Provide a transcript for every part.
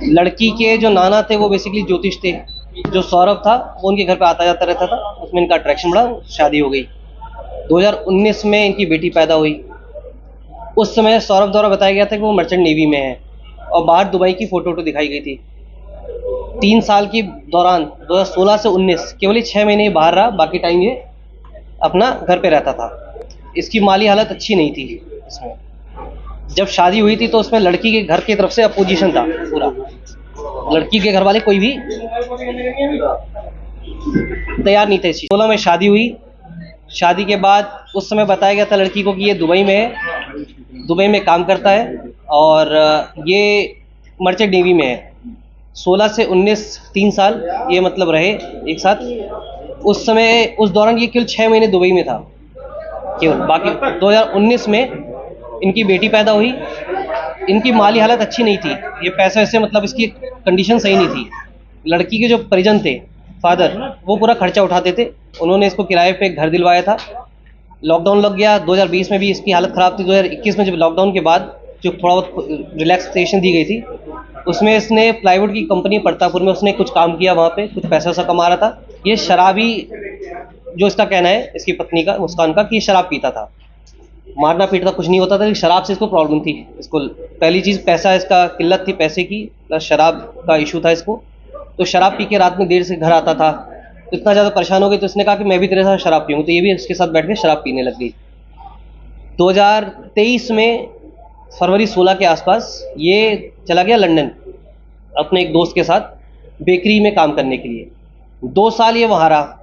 लड़की के जो नाना थे वो बेसिकली ज्योतिष थे। जो सौरभ था वो उनके घर पे आता जाता रहता था, उसमें इनका अट्रैक्शन बढ़ा, शादी हो गई। 2019 में इनकी बेटी पैदा हुई। उस समय सौरभ द्वारा बताया गया था कि वो मर्चेंट नेवी में है और बाहर दुबई की फोटो दिखाई गई थी। 3 साल के दौरान 2016 से 19 केवल ही 6 महीने बाहर रहा, बाकी टाइम ये अपना घर पे रहता था। इसकी माली हालत अच्छी नहीं थी। इसमें जब शादी हुई थी तो उसमें लड़की के घर की तरफ से अपोजिशन था पूरा। लड़की के घर वाले कोई भी तैयार नहीं थे। 16 में शादी हुई। शादी के बाद उस समय बताया गया था लड़की को कि ये दुबई में है, दुबई में काम करता है और ये मर्चेंट नेवी में है। 16 से 19 3 साल ये मतलब रहे एक साथ। उस समय उस दौरान ये केवल 6 महीने दुबई में था केवल। बाकी 2019 में इनकी बेटी पैदा हुई। इनकी माली हालत अच्छी नहीं थी, ये पैसे वैसे मतलब इसकी कंडीशन सही नहीं थी। लड़की के जो परिजन थे, फादर, वो पूरा खर्चा उठाते थे। उन्होंने इसको किराए पे घर दिलवाया था। लॉकडाउन लग गया 2020 में भी इसकी हालत ख़राब थी। 2021 में जब लॉकडाउन के बाद जो थोड़ा बहुत रिलैक्सेशन दी गई थी, उसमें इसने प्लाईवुड की कंपनी प्रतापपुर में उसने कुछ काम किया, वहाँ पे कुछ पैसा वैसा कमा रहा था। ये शराबी, जो इसका कहना है इसकी पत्नी का, मुस्कान का, कि ये शराब पीता था। मारना पीटना कुछ नहीं होता था, लेकिन शराब से इसको प्रॉब्लम थी। इसको पहली चीज़ पैसा, इसका किल्लत थी पैसे की, प्लस शराब का इशू था इसको। तो शराब पी के रात में देर से घर आता था, तो इतना ज़्यादा परेशान हो गई तो इसने कहा कि मैं भी तेरे साथ शराब पीऊँगी, तो ये भी इसके साथ बैठ के शराब पीने लग गई। 2023 में फरवरी 16 के आसपास ये चला गया लंदन अपने एक दोस्त के साथ बेकरी में काम करने के लिए। 2 साल ये वहाँ रहा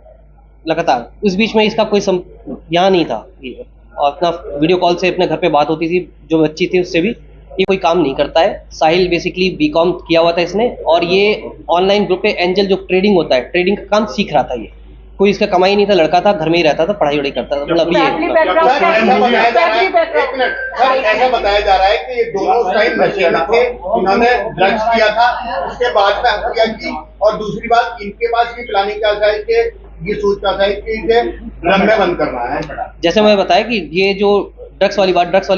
लगातार। उस बीच में इसका कोई यहाँ नहीं था ये, और अपना वीडियो कॉल से अपने घर पे बात होती थी, जो बच्ची थी उससे भी। ये कोई काम नहीं करता है। साहिल बेसिकली बीकॉम किया हुआ था इसने, और ये ऑनलाइन ग्रुप पे एंजल जो ट्रेडिंग होता है, ट्रेडिंग का काम सीख रहा था। ये कोई इसका कमाई नहीं था, लड़का था, घर में ही रहता था, पढ़ाई वढ़ाई करता था। मतलब ये ऐसा बताया जा रहा है कि ये दोनों टाइम नशे में थे, इन्होंने ड्रग्स किया था, उसके बाद में हत्या की। और दूसरी बात, इनके पास भी प्लानिंग क्या था कि ये सोचता था कि इसे ड्रम में बंद करना है। जैसे मैं बताया कि ये जो ड्रग्स वाली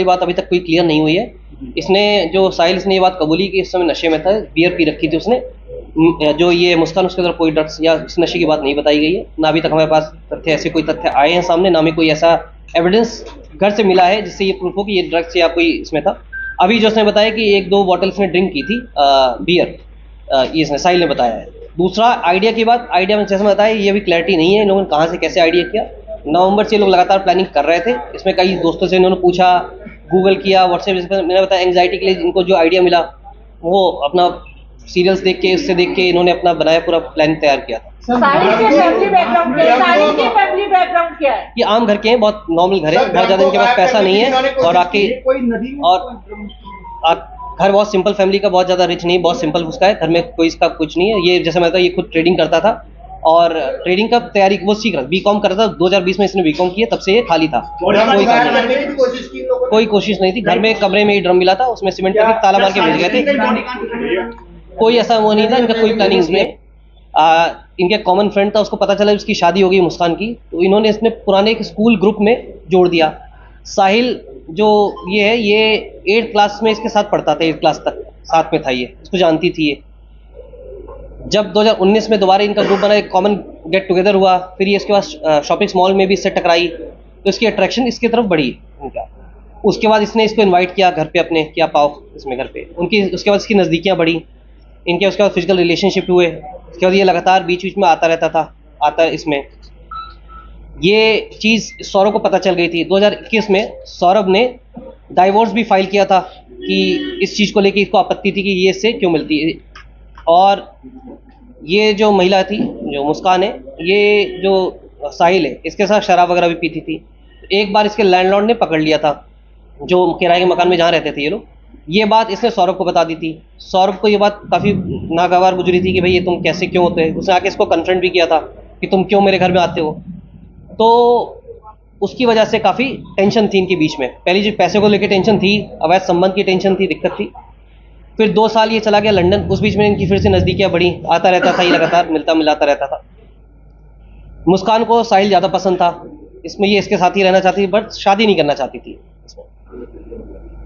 बात अभी तक कोई क्लियर नहीं हुई है। इसने जो साहिल, इसने ये बात कबूली कि इस समय नशे में था, बियर पी रखी थी उसने। जो ये मुस्कान, उसके तरफ कोई ड्रग्स या इस नशे की बात नहीं बताई गई है। ना अभी तक हमारे पास तथ्य, ऐसे कोई तथ्य आए हैं सामने, ना में कोई ऐसा एविडेंस घर से मिला है जिससे ये प्रूफ हो कि ये ड्रग्स या कोई इसमें था। अभी जो उसने बताया कि 1-2 बॉटल इसने ड्रिंक की थी बियर, ये इसने साहिल ने बताया है। दूसरा आइडिया की बात, आइडिया में जैसे मैं बताया ये भी क्लैरिटी नहीं है इन लोगों ने कहाँ से कैसे आइडिया किया। नवंबर से लोग लगातार प्लानिंग कर रहे थे। इसमें कई दोस्तों से इन्होंने पूछा, गूगल किया, व्हाट्सएप, जैसे मैंने बताया एंग्जाइटी के लिए इनको जो आइडिया मिला वो अपना सीरियल्स देख के, उससे देख के इन्होंने अपना बनाया, पूरा प्लान तैयार किया था। साहिल के फैमिली बैकग्राउंड क्या है? ये आम घर के हैं, बहुत नॉर्मल घर है, बहुत ज़्यादा इनके पास पैसा नहीं है, और आके घर बहुत सिंपल फैमिली का, बहुत ज़्यादा रिच नहीं, बहुत सिंपल उसका है। घर में कोई इसका कुछ नहीं है। ये जैसे मैं बताया ये खुद ट्रेडिंग करता था, और ट्रेडिंग का तैयारी वो सीख रहा, बीकॉम करता था। 2020 में इसने बीकॉम किया, तब से ये खाली था, कोई कोशिश नहीं थी। घर में कमरे में ही ड्रम मिला था, उसमें सीमेंट करके ताला मार के भेज गए थे। कोई ऐसा वो नहीं था, इनका कोई प्लानिंग इसमें। इनके कॉमन फ्रेंड था, उसको पता चला उसकी शादी हो गई मुस्कान की, तो इन्होंने इसने पुराने एक स्कूल ग्रुप में जोड़ दिया। साहिल जो ये है, ये 8th क्लास में इसके साथ पढ़ता था, 8th क्लास तक साथ में था, ये इसको जानती थी ये। जब 2019 में दोबारा इनका ग्रुप बना, एक कॉमन गेट टुगेदर हुआ, फिर ये इसके बाद शॉपिंग मॉल में भी इससे टकराई, तो इसकी अट्रैक्शन इसकी तरफ बढ़ी इनका। उसके बाद इसने इसको इनवाइट किया घर पे अपने, क्या पाओ इसमें घर पे उनकी। उसके बाद इसकी नज़दीकियाँ बढ़ी इनके, उसके बाद फिजिकल रिलेशनशिप हुए। उसके बाद ये लगातार बीच बीच में आता रहता था, इसमें ये चीज़ सौरभ को पता चल गई थी। 2021 में सौरभ ने डाइवोर्स भी फाइल किया था कि इस चीज़ को लेके इसको आपत्ति थी कि ये इससे क्यों मिलती है। और ये जो महिला थी, जो मुस्कान है, ये जो साहिल है, इसके साथ शराब वगैरह भी पीती थी। एक बार इसके लैंडलॉर्ड ने पकड़ लिया था, जो किराए के मकान में जहाँ रहते थे ये लोग। ये बात इसने सौरभ को बता दी थी। सौरभ को ये बात काफ़ी नागवार गुजरी थी कि भाई ये तुम कैसे क्यों होते हैं। उसने आके इसको कन्फ्रंट भी किया था कि तुम क्यों मेरे घर में आते हो। तो उसकी वजह से काफ़ी टेंशन थी इनके बीच में। पहली जो पैसे को लेकर टेंशन थी, अवैध संबंध की टेंशन थी, दिक्कत थी। फिर 2 साल ये चला गया लंदन, उस बीच में इनकी फिर से नज़दीकियाँ बढ़ी, आता रहता था, ये लगातार मिलता मिलाता रहता था। मुस्कान को साहिल ज़्यादा पसंद था, इसमें ये इसके साथ ही रहना चाहती थी, बट शादी नहीं करना चाहती थी।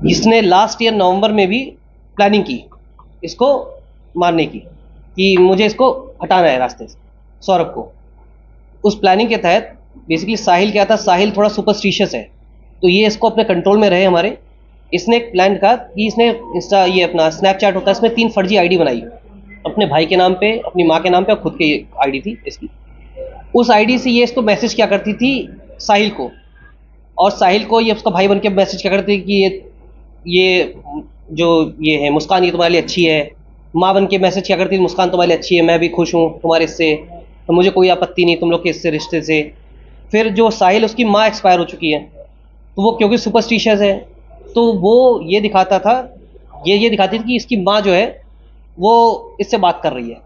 इसने लास्ट ईयर नवंबर में भी प्लानिंग की इसको मारने की, कि मुझे इसको हटाना है रास्ते से, सौरभ को। उस प्लानिंग के तहत बेसिकली साहिल क्या था, साहिल थोड़ा सुपरस्टिशियस है, तो ये इसको अपने कंट्रोल में रहे हमारे। इसने एक प्लान कहा कि इसने इंस्टा ये अपना स्नैपचैट होता है, इसमें 3 फर्जी आईडी बनाई, अपने भाई के नाम पे, अपनी माँ के नाम पे और खुद की आईडी थी इसकी। उस आईडी से ये इसको मैसेज क्या करती थी साहिल को, और साहिल को ये उसका भाई बन के मैसेज क्या करती थी कि ये जो ये है मुस्कान, ये तुम्हारे लिए अच्छी है। माँ बन के मैसेज क्या करती थी, मुस्कान तुम्हारे लिए अच्छी है, मैं भी खुश हूँ तुम्हारे इससे, तो मुझे कोई आपत्ति नहीं तुम लोग के इससे रिश्ते से। फिर जो साहिल, उसकी माँ एक्सपायर हो चुकी है, तो वो क्योंकि सुपरस्टिशियस है, तो वो ये दिखाता था, ये दिखाती थी कि इसकी माँ जो है वो इससे बात कर रही है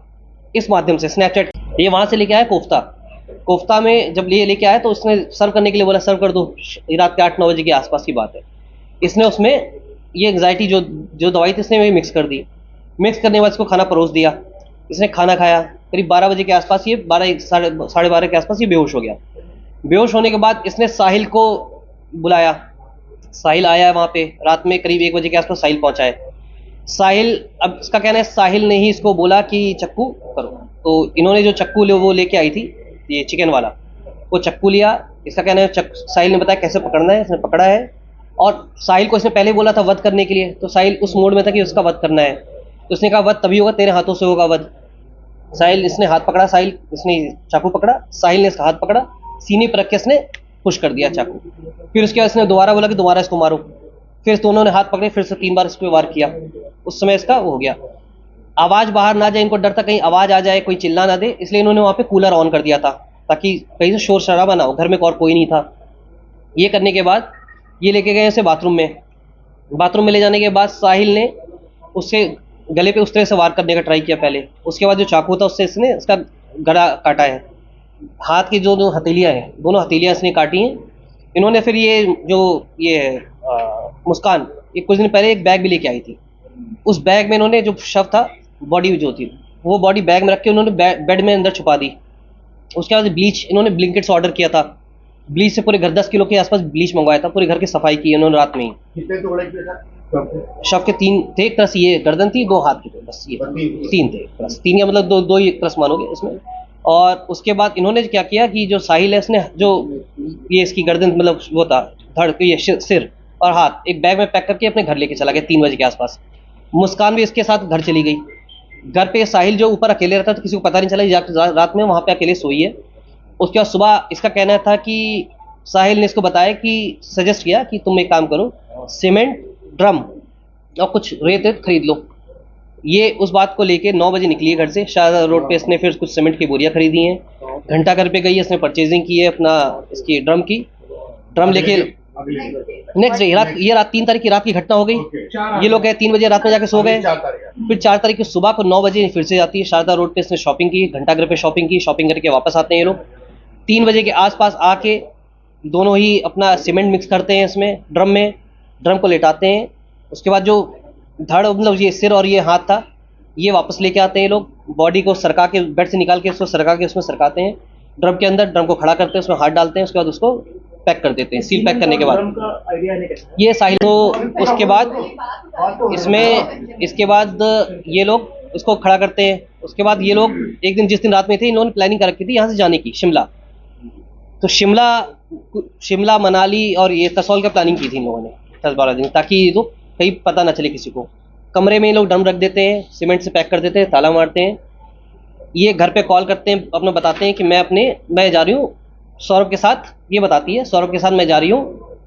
इस माध्यम से, स्नैपचैट। ये वहाँ से लेके आया कोफ्ता में, जब लेके आया तो उसने सर्व करने के लिए बोला सर्व कर दो, रात के 8-9 बजे के आसपास की बात है। इसने उसमें ये एंग्जाइटी जो दवाई थी इसने मिक्स कर दी। मिक्स करने के बाद इसको खाना परोस दिया, इसने खाना खाया। करीब 12 बजे के आसपास, ये 12 के आसपास ये बेहोश हो गया। बेहोश होने के बाद इसने साहिल को बुलाया, साहिल आया वहाँ पे, रात में करीब 1 बजे के आसपास साहिल पहुँचा है। साहिल, अब इसका कहना है साहिल ने ही इसको बोला कि चक्कू करो, तो इन्होंने जो चक्कू वो लेके आई थी, ये चिकन वाला, वो चक्कू लिया। इसका कहना है साहिल ने बताया कैसे पकड़ना है, इसने पकड़ा है। और साहिल को इसने पहले बोला था वध करने के लिए, तो साहिल उस मोड में था कि उसका वध करना है, तो उसने कहा वध तभी होगा तेरे हाथों से होगा वध। साहिल, इसने हाथ पकड़ा, साहिल इसने चाकू पकड़ा, साहिल ने इसका हाथ पकड़ा, सीने पर रख के इसने पुश कर दिया चाकू। फिर उसके बाद इसने दोबारा बोला कि दोबारा इसको मारो, फिर दोनों ने हाथ पकड़े, फिर से 3 बार इस पर वार किया। उस समय इसका वो हो गया, आवाज़ बाहर ना जाए, इनको डर था कहीं आवाज़ आ जाए, कोई चिल्ला ना दे, इसलिए इन्होंने वहाँ पे कूलर ऑन कर दिया था ताकि कहीं से शोर शराबा ना हो, घर में और कोई नहीं था। ये करने के बाद ये लेके गए इसे बाथरूम में। बाथरूम में ले जाने के बाद साहिल ने उससे गले पे उस तरह से वार करने का ट्राई किया पहले, उसके बाद जो चाकू था उससे इसने इसका गला काटा है। हाथ की जो हथेलियाँ हैं, दोनों हथेलियाँ इसने काटी हैं इन्होंने। फिर ये जो ये मुस्कान, ये कुछ दिन पहले एक बैग भी लेके आई थी, उस बैग में इन्होंने जो शव था, बॉडी जो थी, वो बॉडी बैग में रख के उन्होंने बेड में अंदर छुपा दी। उसके बाद ब्लीच इन्होंने ब्लिंकेट से ऑर्डर किया था, ब्लीच से पूरे घर 10 किलो के आसपास ब्लीच मंगवाया था, पूरी घर की सफाई की इन्होंने रात में ही। कितने टुकड़े किए सर? शव के 3 थे, एक तरह से ये गर्दन थी, 2 हाथ की थे, बस ये 3 थे, बस 3 का मतलब 2 ही तरह मानोगे इसमें। और उसके बाद इन्होंने क्या किया कि जो साहिल है इसने जो ये इसकी गर्दन मतलब वो था, धड़, ये सिर और हाथ एक बैग में पैक करके अपने घर लेके चला गया 3 बजे के आसपास। मुस्कान भी इसके साथ घर चली गई। घर पे साहिल जो ऊपर अकेले रहता था, किसी को पता नहीं चला, रात में वहाँ पे अकेले सोई है। उसके बाद सुबह इसका कहना था कि साहिल ने इसको बताया कि सजेस्ट किया कि तुम एक काम करो, सीमेंट, ड्रम और कुछ रेत खरीद लो। ये उस बात को लेके 9 बजे निकली है घर से, शाहजहां रोड पे इसने फिर कुछ सीमेंट की बोरियां खरीदी हैं। घंटाघर पे गई है, इसने परचेजिंग की है अपना इसकी ड्रम लेके नेक्स्ट डे ये रात 3 तारीख की रात की घटना हो गई। ये लोग गए 3 बजे रात में जाके सो गए। फिर 4 तारीख की सुबह को 9 बजे फिर से जाती है, शारदा रोड पे इसने शॉपिंग की, घंटाघर पे शॉपिंग की, शॉपिंग करके वापस आते हैं ये लोग। 3 बजे के आसपास आके दोनों ही अपना सीमेंट मिक्स करते हैं इसमें ड्रम को लेटाते हैं। उसके बाद जो धड़ मतलब ये सिर और ये हाथ था, ये वापस लेके आते हैं ये लोग। बॉडी को सरका के बेड से निकाल के उसको सरका के उसमें सरकाते हैं ड्रम के अंदर, ड्रम को खड़ा करते हैं, उसमें हाथ डालते हैं, उसके बाद उसको पैक कर देते हैं। सील पैक करने के बाद ये साहिल को, उसके बाद इसके बाद ये लोग इसको खड़ा करते हैं। उसके बाद ये लोग एक दिन, जिस दिन रात में थे, इन्होंने प्लानिंग कर रखी थी यहाँ से जाने की शिमला। तो शिमला मनाली और ये कसौल का प्लानिंग की थी इन लोगों ने 10-12 दिन, ताकि ये लोग कहीं पता ना चले किसी को। कमरे में ये लोग ड्रम रख देते हैं, सीमेंट से पैक कर देते हैं, ताला मारते हैं। ये घर पे कॉल करते हैं, अपना बताते हैं कि मैं जा रही हूँ सौरभ के साथ, ये बताती है सौरभ के साथ मैं जा रही हूँ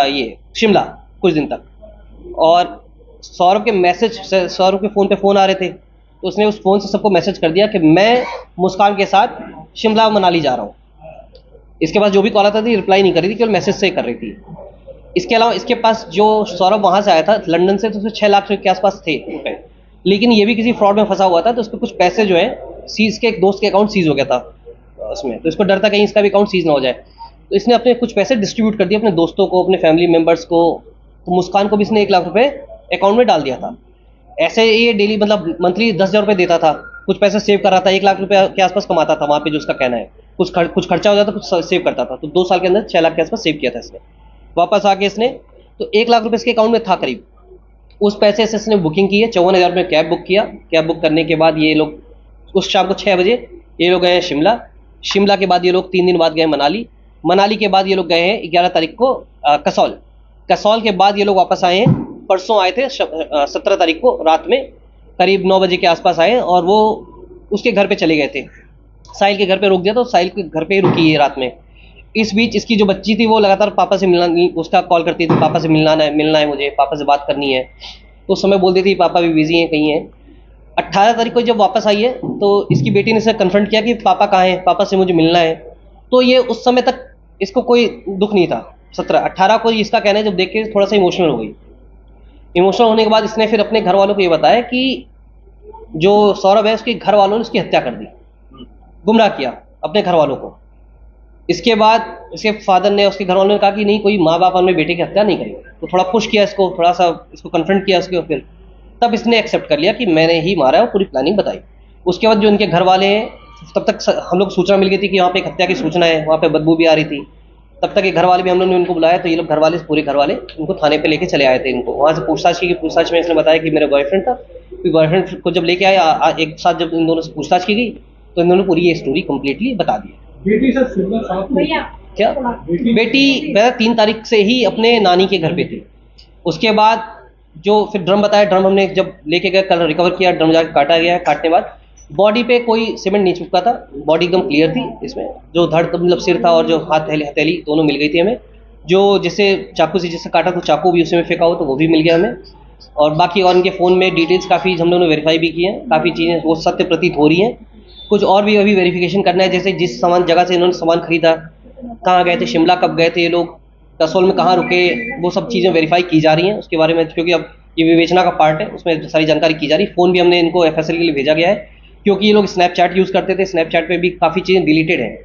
ये शिमला कुछ दिन तक। और सौरभ के फ़ोन पे फ़ोन आ रहे थे, तो उसने उस फ़ोन से सबको मैसेज कर दिया कि मैं मुस्कान के साथ शिमला मनाली जा रहा हूँ। इसके पास जो भी कॉल आता थी रिप्लाई नहीं कर रही थी, केवल मैसेज से कर रही थी। इसके अलावा इसके पास जो सौरभ वहाँ से आया था लंदन से, तो उसमें 6 लाख के आसपास थे रुपए, लेकिन ये भी किसी फ्रॉड में फंसा हुआ था। तो उसके कुछ पैसे जो है इसके एक दोस्त के अकाउंट सीज हो गया था उसमें, तो इसको डर था कहीं इसका भी अकाउंट सीज ना हो जाए। तो इसने अपने कुछ पैसे डिस्ट्रीब्यूट कर दिए अपने दोस्तों को, अपने फैमिली मेम्बर्स को। तो मुस्कान को भी इसने 1 लाख रुपए अकाउंट में डाल दिया था। ऐसे ये डेली मतलब मंथली 10,000 रुपये देता था, कुछ पैसे सेव कर रहा था, 1 लाख रुपये के आसपास कमाता था वहाँ पे, जो उसका कहना है। कुछ खर्चा हो जाता, कुछ सेव करता था। तो 2 साल के अंदर 6 लाख के आसपास सेव किया था इसने। वापस आके इसने तो 1 लाख रुपये इसके अकाउंट में था करीब। उस पैसे से इसने बुकिंग की है, 54,000 में कैब बुक किया। कैब बुक करने के बाद ये लोग उस शाम को 6 बजे ये लोग गए हैं शिमला। शिमला के बाद ये लोग 3 दिन बाद गए मनाली। मनाली के बाद ये लोग गए हैं 11 तारीख को कसौल। कसौल के बाद ये लोग वापस आए हैं, परसों आए थे 17 तारीख को रात में करीब 9 बजे के आसपास आए और वो उसके घर पे चले गए थे। साहिल के घर पे रोक दिया तो साहिल के घर पे ही रुकी है रात में। इस बीच इसकी जो बच्ची थी वो लगातार पापा से मिलना, उसका कॉल करती थी, पापा से मिलना है मुझे, पापा से बात करनी है। तो उस समय बोलती थी पापा भी बिजी हैं, कहीं हैं। 18 तारीख को जब वापस आई है तो इसकी बेटी ने इसे कन्फ्रंट किया कि पापा कहाँ हैं, पापा से मुझे मिलना है। तो ये उस समय तक इसको कोई दुख नहीं था। 18 को इसका कहना है जब देख के थोड़ा सा इमोशनल हो गई। इमोशनल होने के बाद इसने फिर अपने घर वालों को ये बताया कि जो सौरभ है उसके घर वालों ने उसकी हत्या कर दी, गुमराह किया अपने घर वालों को। इसके बाद इसके फादर ने, उसके घर वालों ने कहा कि नहीं, कोई माँ बाप अपने बेटे की हत्या नहीं करेंगे। तो थोड़ा पुश किया इसको, थोड़ा सा इसको कन्फ्रंट किया उसके, फिर तब इसने एक्सेप्ट कर लिया कि मैंने ही मारा है और पूरी प्लानिंग बताई। उसके बाद जो इनके घर वाले हैं, तब तक हम लोग सूचना मिल गई थी कि वहाँ पे एक हत्या की सूचना है, वहाँ पे बदबू भी आ रही थी। तब तक ये घर वाले भी हम लोग ने उनको बुलाया, तो ये लोग घर वाले, पूरे घर वाले इनको थाने पे लेके चले आए थे। इनको वहाँ से पूछताछ की, पूछताछ में इसने बताया कि मेरा बॉयफ्रेंड था। फिर बॉयफ्रेंड को जब लेके आया, एक साथ जब इन दोनों से पूछताछ की गई तो इन दोनों ने पूरी ये स्टोरी कंप्लीटली बता दी। बेटी से शिमला साथ में क्या बेटी वह 3 तारीख से ही अपने नानी के घर पे थी। उसके बाद जो फिर ड्रम बताया, ड्रम हमने जब लेके गए, कल रिकवर किया, ड्रम जाकर काटा गया। काटने बाद बॉडी पे कोई सीमेंट नहीं चिपका था, बॉडी एकदम क्लियर थी। इसमें जो धड़ मतलब सिर था और जो हाथ हथेली दोनों मिल गई थी हमें। जो जिससे चाकू से जिससे काटा तो चाकू भी उसी में फेंका हो तो वो भी मिल गया हमें। और बाकी और इनके फ़ोन में डिटेल्स काफ़ी हम लोगों ने वेरीफाई भी की हैं, काफ़ी चीज़ें वो सत्य प्रतीत हो रही हैं। कुछ और भी अभी वेरिफिकेशन करना है, जैसे जिस जगह से इन्होंने सामान खरीदा, कहाँ गए थे, शिमला कब गए थे ये लोग, कसौल में कहाँ रुके, वो सब चीज़ें वेरीफाई की जा रही हैं उसके बारे में, क्योंकि अब ये विवेचना का पार्ट है, उसमें सारी जानकारी की जा रही है। फ़ोन भी हमने इनको FSL के लिए भेजा गया है, क्योंकि ये लोग स्नैपचैट यूज़ करते थे। स्नैपचैट पे भी काफ़ी चीज़ें डिलीटेड हैं,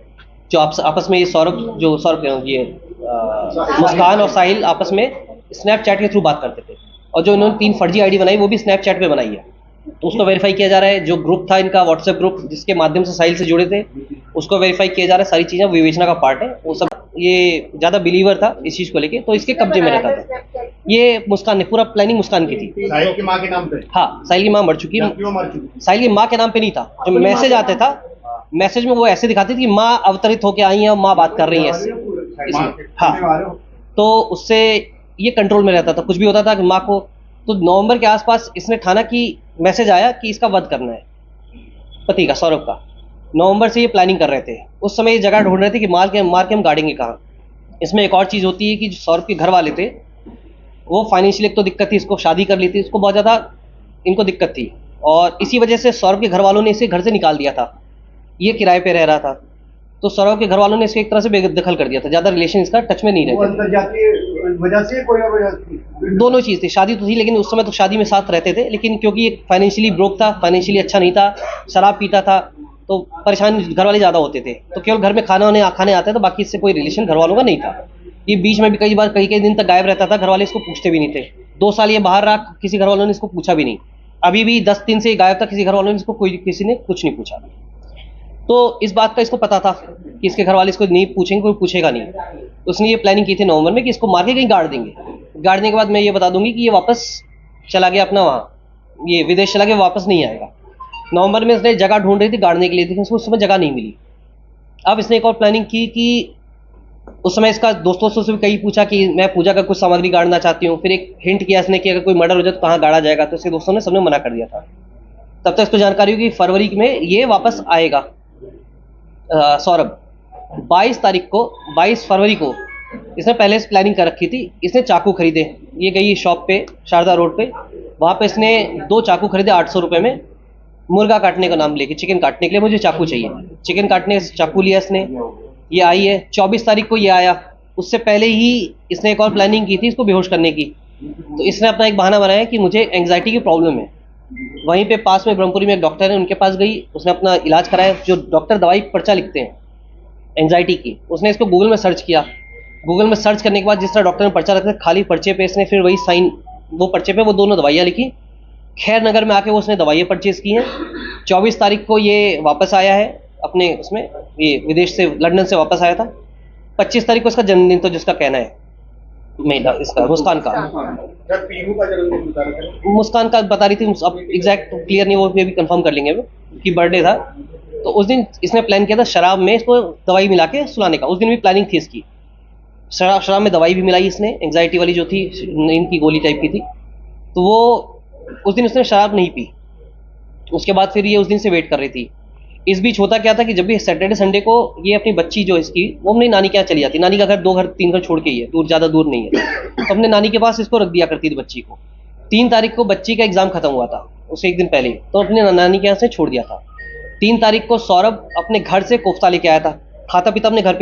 जो आपस में ये सौरभ ये मुस्कान और साहिल आपस में स्नैपचैट के थ्रू बात करते थे। और जो इन्होंने 3 फर्जी आईडी बनाई वो भी स्नैपचैट पे बनाई है, तो उसको वेरीफाई किया जा रहा है। जो ग्रुप था इनका व्हाट्सएप ग्रुप जिसके माध्यम से साहिल से जुड़े थे, उसको वेरीफाई किया जा रहा है। सारी चीज़ें विवेचना का पार्ट है वो सब। ये ज़्यादा बिलीवर था इस चीज़ को लेके, तो इसके कब्जे में रहता था। ये मुस्कान ने पूरा प्लानिंग मुस्कान की थी। साहिल की माँ के नाम पे? हाँ, साहिल की माँ मर चुकी है। क्यों मर चुकी? साहिल की माँ के नाम पे नहीं था, जो मैसेज आते था, मैसेज में वो ऐसे दिखाती थी कि माँ अवतरित होकर आई है और माँ बात कर रही है ऐसे। हाँ, तो उससे ये कंट्रोल में रहता था, कुछ भी होता था कि माँ को। तो नवंबर के आसपास इसने ठाना कि मैसेज आया कि इसका वध करना है, पति का, सौरभ का। नवंबर से ये प्लानिंग कर रहे थे। उस समय ये जगह ढूंढ रहे थे कि मार के हम गाड़ेंगे कहाँ। इसमें एक और चीज़ होती है कि जो सौरभ के घर वाले थे वो फाइनेंशियल एक तो दिक्कत थी, इसको शादी कर ली थी, इसको बहुत ज़्यादा इनको दिक्कत थी, और इसी वजह से सौरभ के घर वालों ने इसे घर से निकाल दिया था। ये किराए पे रह रहा था, तो सौरभ के घर वालों ने इसको एक तरह से बेदखल कर दिया था, ज़्यादा रिलेशन इसका टच में नहीं रहते। वजह से कोई और वजह थी? दोनों चीज़ थी, शादी तो थी लेकिन उस समय तो शादी में साथ रहते थे, लेकिन क्योंकि ये फाइनेंशियली ब्रोक था, फाइनेंशियली अच्छा नहीं था, शराब पीता था, तो परेशान घर वाले ज़्यादा होते थे। तो केवल घर में खाने आते थे, बाकी इससे कोई रिलेशन घर वालों का नहीं था। ये बीच में भी कई बार कई दिन तक गायब रहता था, घर वाले इसको पूछते भी नहीं थे। 2 साल ये बाहर रहा, किसी घर वालों ने इसको पूछा भी नहीं। अभी भी 10 दिन से गायब था, किसी घर वालों ने इसको किसी ने कुछ नहीं पूछा। तो इस बात का इसको पता था कि इसके घर वाले इसको नहीं पूछेंगे, कोई पूछेगा नहीं। तो उसने ये प्लानिंग की थी नवंबर में कि इसको मार के कहीं गाड़ देंगे। गाड़ने के बाद मैं ये बता दूंगी कि ये वापस चला गया अपना वहाँ, ये विदेश चला गया, वापस नहीं आएगा। नवंबर में इसने जगह ढूंढ रही थी गाड़ने के लिए, लेकिन उसको उस समय जगह नहीं मिली। अब इसने एक और प्लानिंग की कि उस समय इसका दोस्तों से भी कहीं पूछा कि मैं पूजा का कुछ सामग्री गाड़ना चाहती हूँ। फिर एक हिंट किया इसने कि अगर कोई मर्डर हो जाए तो कहाँ गाड़ा जाएगा, तो इसके दोस्तों ने सबने मना कर दिया था। तब तक इसको जानकारी हुई कि फरवरी में ये वापस आएगा। सौरभ 22 फरवरी को इसने पहले से प्लानिंग कर रखी थी। इसने चाकू खरीदे, ये गई शॉप पे शारदा रोड पे, वहाँ पे इसने 2 चाकू खरीदे 800 रुपये में, मुर्गा काटने का नाम लेके, चिकन काटने के लिए मुझे चाकू चाहिए। चिकन काटने चाकू लिया इसने, ये आई है 24 तारीख को ये आया। उससे पहले ही इसने एक और प्लानिंग की थी इसको बेहोश करने की। तो इसने अपना एक बहाना बनाया कि मुझे एंग्जाइटी की प्रॉब्लम है। वहीं पे पास में ब्रह्मपुरी में एक डॉक्टर है, उनके पास गई, उसने अपना इलाज कराया। जो डॉक्टर दवाई पर्चा लिखते हैं एंग्जाइटी की, उसने इसको गूगल में सर्च किया। गूगल में सर्च करने के बाद जिस तरह डॉक्टर ने पर्चा रखा था, खाली पर्चे पे इसने फिर वही साइन, वो पर्चे पे वो दोनों दवाइयाँ लिखी। खैर नगर में आके वो उसने दवाइयाँ परचेज़ की हैं। 24 तारीख को ये वापस आया है अपने उसमें, ये विदेश से, लंदन से वापस आया था। 25 तारीख को इसका जन्मदिन था जिसका कहना है, महीना इसका मुस्कान का। सर पीहू का जन्मदिन बता रहे थे। मुस्कान का बता रही थी, अब एग्जैक्ट क्लियर नहीं, वो भी कंफर्म कर लेंगे कि बर्थडे था। तो उस दिन इसने प्लान किया था शराब में इसको दवाई मिला के सुलाने का। उस दिन भी प्लानिंग थी इसकी, शराब में दवाई भी मिलाई इसने, एंग्जाइटी वाली जो थी इनकी गोली टाइप की थी। तो वो उस दिन उसने शराब नहीं पी। उसके बाद फिर ये उस दिन से वेट कर रही थी। इस बीच होता क्या था कि जब भी सैटरडे संडे को ये अपनी बच्ची जो इसकी, वो अपनी नानी के यहाँ चली जाती। नानी का घर 2 घर 3 घर छोड़ के ही है, दूर, ज़्यादा दूर नहीं है। तो अपने नानी के पास इसको रख दिया करती थी बच्ची को। 3 तारीख को बच्ची का एग्जाम खत्म हुआ था, उससे एक दिन पहले ही, तो अपने नानी के यहाँ से छोड़ दिया था। 3 तारीख को सौरभ अपने घर से कोफ्ता लेके आया था, खाता पीता अपने घर पे